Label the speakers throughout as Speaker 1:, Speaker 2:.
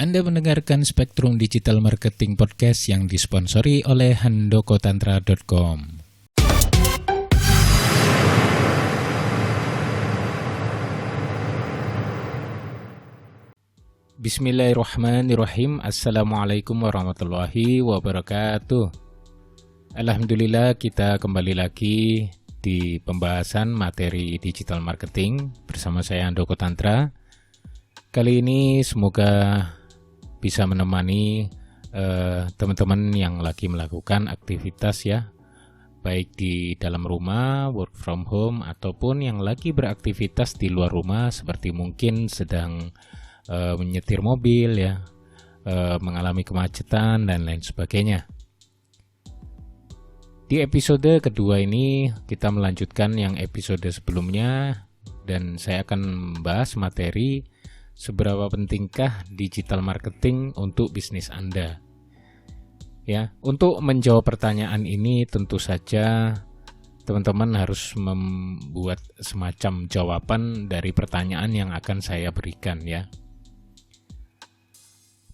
Speaker 1: Anda mendengarkan Spektrum Digital Marketing Podcast yang disponsori oleh handokotantra.com. Bismillahirrahmanirrahim. Assalamualaikum warahmatullahi wabarakatuh. Alhamdulillah, kita kembali lagi di pembahasan materi digital marketing bersama saya Handoko Tantra. Kali ini semoga bisa menemani teman-teman yang lagi melakukan aktivitas ya, baik di dalam rumah, work from home, ataupun yang lagi beraktivitas di luar rumah seperti mungkin sedang menyetir mobil ya, mengalami kemacetan dan lain sebagainya. Di episode kedua ini kita melanjutkan yang episode sebelumnya dan saya akan membahas materi seberapa pentingkah digital marketing untuk bisnis Anda. Ya, untuk menjawab pertanyaan ini tentu saja teman-teman harus membuat semacam jawaban dari pertanyaan yang akan saya berikan ya.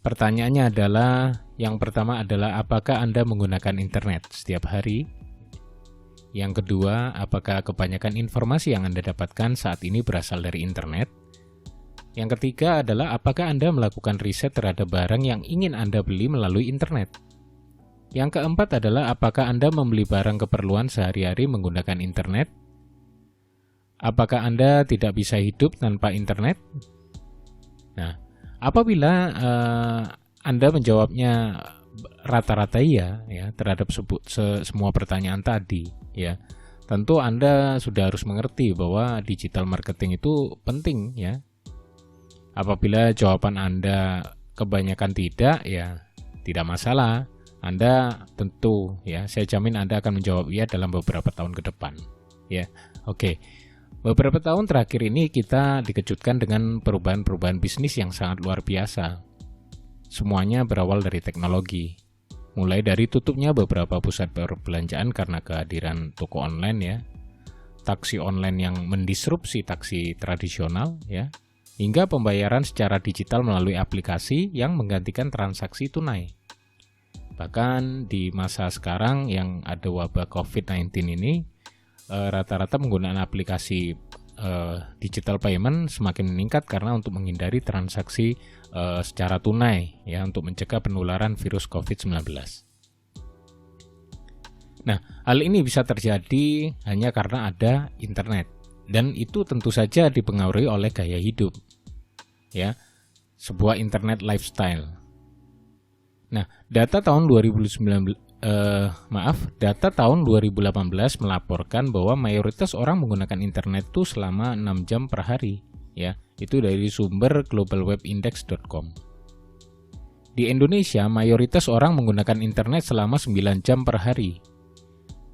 Speaker 1: Pertanyaannya adalah, yang pertama adalah apakah Anda menggunakan internet setiap hari? Yang kedua, apakah kebanyakan informasi yang Anda dapatkan saat ini berasal dari internet? Yang ketiga adalah apakah Anda melakukan riset terhadap barang yang ingin Anda beli melalui internet? Yang keempat adalah apakah Anda membeli barang keperluan sehari-hari menggunakan internet? Apakah Anda tidak bisa hidup tanpa internet? Nah, apabila Anda menjawabnya rata-rata iya ya terhadap semua pertanyaan tadi ya, tentu Anda sudah harus mengerti bahwa digital marketing itu penting ya. Apabila jawaban Anda kebanyakan tidak ya tidak masalah. Anda tentu ya, saya jamin Anda akan menjawab iya dalam beberapa tahun ke depan ya. Oke. Beberapa tahun terakhir ini kita dikejutkan dengan perubahan-perubahan bisnis yang sangat luar biasa. Semuanya berawal dari teknologi. Mulai dari tutupnya beberapa pusat perbelanjaan karena kehadiran toko online ya, taksi online yang mendisrupsi taksi tradisional ya, hingga pembayaran secara digital melalui aplikasi yang menggantikan transaksi tunai. Bahkan di masa sekarang yang ada wabah COVID-19 ini, rata-rata penggunaan aplikasi digital payment semakin meningkat karena untuk menghindari transaksi secara tunai ya, untuk mencegah penularan virus COVID-19. Nah, hal ini bisa terjadi hanya karena ada internet dan itu tentu saja dipengaruhi oleh gaya hidup ya, sebuah internet lifestyle. Nah, data tahun 2018 melaporkan bahwa mayoritas orang menggunakan internet itu selama 6 jam per hari ya. Itu dari sumber globalwebindex.com. Di Indonesia mayoritas orang menggunakan internet selama 9 jam per hari.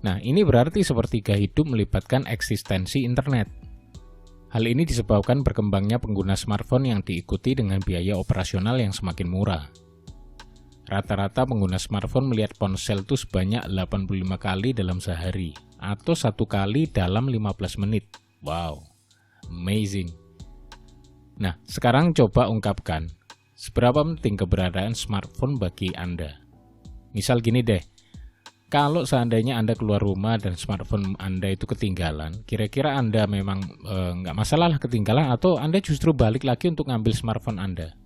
Speaker 1: Nah, ini berarti sepertiga hidup melibatkan eksistensi internet. Hal ini disebabkan berkembangnya pengguna smartphone yang diikuti dengan biaya operasional yang semakin murah. Rata-rata pengguna smartphone melihat ponsel itu sebanyak 85 kali dalam sehari atau 1 kali dalam 15 menit. Wow, amazing. Nah, sekarang coba ungkapkan, seberapa penting keberadaan smartphone bagi Anda? Misal gini deh, kalau seandainya Anda keluar rumah dan smartphone Anda itu ketinggalan, kira-kira Anda memang nggak masalah lah ketinggalan atau Anda justru balik lagi untuk ngambil smartphone Anda?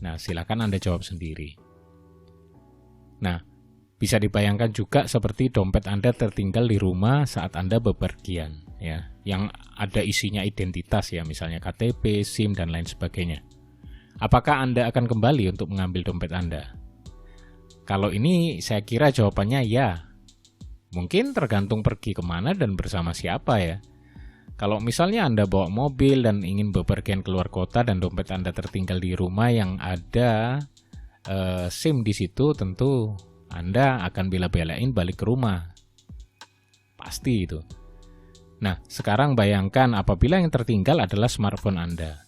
Speaker 1: Nah, silakan Anda jawab sendiri. Nah, bisa dibayangkan juga seperti dompet Anda tertinggal di rumah saat Anda bepergian ya, yang ada isinya identitas ya, misalnya KTP, SIM dan lain sebagainya. Apakah Anda akan kembali untuk mengambil dompet Anda? Kalau ini saya kira jawabannya ya. Mungkin tergantung pergi kemana dan bersama siapa ya. Kalau misalnya Anda bawa mobil dan ingin bepergian keluar kota dan dompet Anda tertinggal di rumah yang ada SIM di situ, tentu Anda akan bela-belain balik ke rumah. Pasti itu. Nah, sekarang bayangkan apabila yang tertinggal adalah smartphone Anda.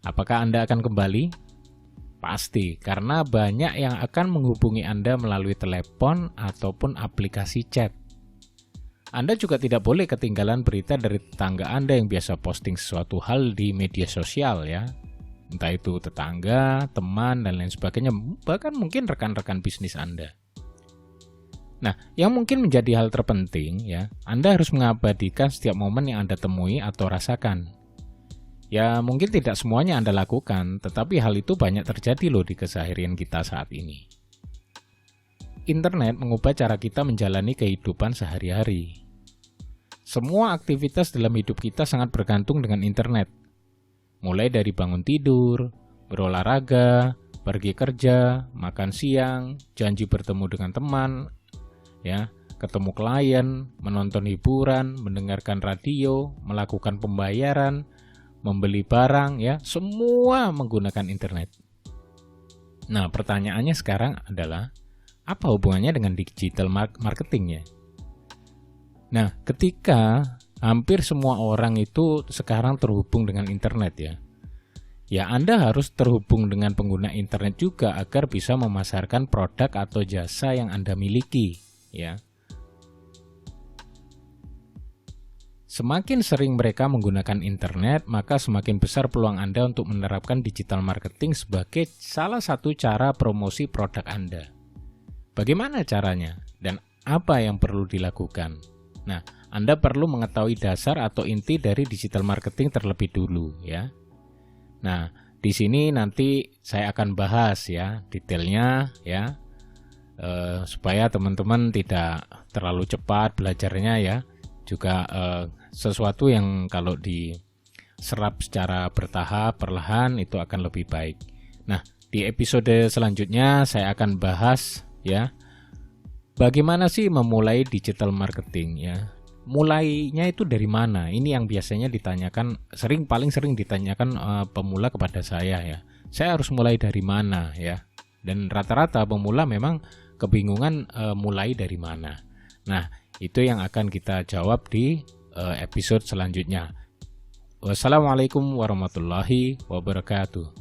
Speaker 1: Apakah Anda akan kembali? Pasti, karena banyak yang akan menghubungi Anda melalui telepon ataupun aplikasi chat. Anda juga tidak boleh ketinggalan berita dari tetangga Anda yang biasa posting sesuatu hal di media sosial ya. Entah itu tetangga, teman, dan lain sebagainya, bahkan mungkin rekan-rekan bisnis Anda. Nah, yang mungkin menjadi hal terpenting ya, Anda harus mengabadikan setiap momen yang Anda temui atau rasakan. Ya, mungkin tidak semuanya Anda lakukan, tetapi hal itu banyak terjadi loh di keseharian kita saat ini. Internet mengubah cara kita menjalani kehidupan sehari-hari. Semua aktivitas dalam hidup kita sangat bergantung dengan internet. Mulai dari bangun tidur, berolahraga, pergi kerja, makan siang, janji bertemu dengan teman, ya, ketemu klien, menonton hiburan, mendengarkan radio, melakukan pembayaran, membeli barang, ya, semua menggunakan internet. Nah, pertanyaannya sekarang adalah, apa hubungannya dengan digital marketing ya? Nah, ketika hampir semua orang itu sekarang terhubung dengan internet ya Anda harus terhubung dengan pengguna internet juga agar bisa memasarkan produk atau jasa yang Anda miliki ya. Semakin sering mereka menggunakan internet, maka semakin besar peluang Anda untuk menerapkan digital marketing sebagai salah satu cara promosi produk Anda. Bagaimana caranya dan apa yang perlu dilakukan? Nah, Anda perlu mengetahui dasar atau inti dari digital marketing terlebih dulu ya. Nah, di sini nanti saya akan bahas ya detailnya ya, supaya teman-teman tidak terlalu cepat belajarnya ya. Juga sesuatu yang kalau diserap secara bertahap perlahan itu akan lebih baik. Nah, di episode selanjutnya saya akan bahas ya, bagaimana sih memulai digital marketing ya? Mulainya itu dari mana? Ini yang biasanya ditanyakan, paling sering ditanyakan pemula kepada saya ya. Saya harus mulai dari mana ya? Dan rata-rata pemula memang kebingungan mulai dari mana. Nah, itu yang akan kita jawab di episode selanjutnya. Wassalamualaikum warahmatullahi wabarakatuh.